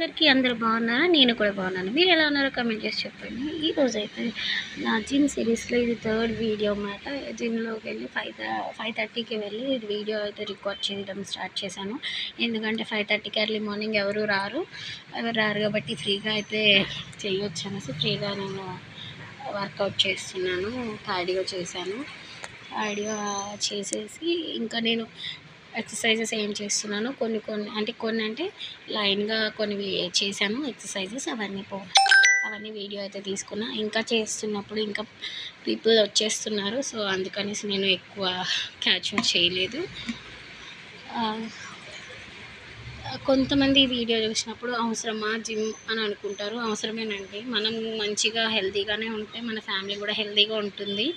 అందరికీ అందరూ బాగున్నారా? నేను కూడా బాగున్నాను. మీరు ఎలా ఉన్నారో కామెంట్ చేసి చెప్పండి. ఈరోజైతే నా జిమ్ సిరీస్లో ఇది థర్డ్ వీడియో అన్నమాట. జిమ్లోకి వెళ్ళి 5:30కి వెళ్ళి ఇది వీడియో అయితే రికార్డ్ చేయడం స్టార్ట్ చేశాను. ఎందుకంటే 5:30కి ఎర్లీ మార్నింగ్ ఎవరు రారు కాబట్టి ఫ్రీగా అయితే చేయొచ్చు అనేసి ఫ్రీగా నేను వర్కౌట్ చేస్తున్నాను. కార్డియో చేశాను. కార్డియో చేసేసి ఇంకా నేను ఎక్సర్సైజెస్ ఏం చేస్తున్నాను కొన్ని అంటే లైన్గా కొన్ని చేశాను ఎక్సర్సైజెస్ అవన్నీ వీడియో అయితే తీసుకున్నా. ఇంకా చేస్తున్నప్పుడు ఇంకా పీపుల్ వచ్చేస్తున్నారు, సో అందుకనేసి నేను ఎక్కువ క్యాచ్ చేయలేదు. కొంతమంది వీడియో చూసినప్పుడు అవసరమా జిమ్ అని అనుకుంటారు. అవసరమేనండి. మనం మంచిగా హెల్తీగానే ఉంటే మన ఫ్యామిలీ కూడా హెల్తీగా ఉంటుంది.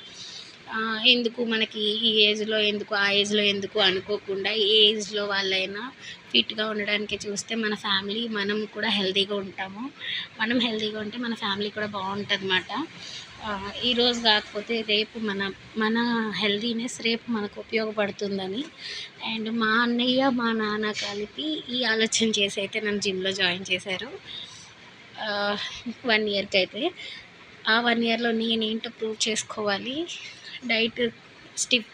ఎందుకు మనకి ఈ ఏజ్లో ఎందుకు ఆ ఏజ్లో ఎందుకు అనుకోకుండా ఏ ఏజ్లో వాళ్ళైనా ఫిట్గా ఉండడానికి చూస్తే మన ఫ్యామిలీ మనం కూడా హెల్తీగా ఉంటాము. మనం హెల్తీగా ఉంటే మన ఫ్యామిలీ కూడా బాగుంటుంది అన్నమాట. ఈరోజు కాకపోతే రేపు మన హెల్తీనెస్ రేపు మనకు ఉపయోగపడుతుందని అండ్ మా అన్నయ్య మా నాన్న కలిపి ఈ ఆలోచన చేసి అయితే నన్ను జిమ్లో జాయిన్ చేశారు 1 ఇయర్కి అయితే. ఆ 1 ఇయర్లో నేనేంటో ప్రూవ్ చేసుకోవాలి. డైట్ స్టిప్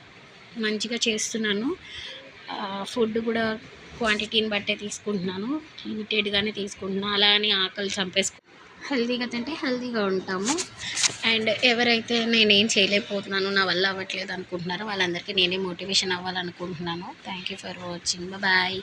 మంచిగా చేస్తున్నాను. ఫుడ్ కూడా క్వాంటిటీని బట్టే తీసుకుంటున్నాను, లిమిటెడ్గానే తీసుకుంటున్నాను. అలా అని ఆకలి హెల్తీగా తింటే హెల్తీగా ఉంటాము. అండ్ ఎవరైతే నేనేం చేయలేకపోతున్నాను, నా వల్ల అవ్వట్లేదు అనుకుంటున్నారో వాళ్ళందరికీ నేనే మోటివేషన్ అవ్వాలనుకుంటున్నాను. Thank you for watching. Bye.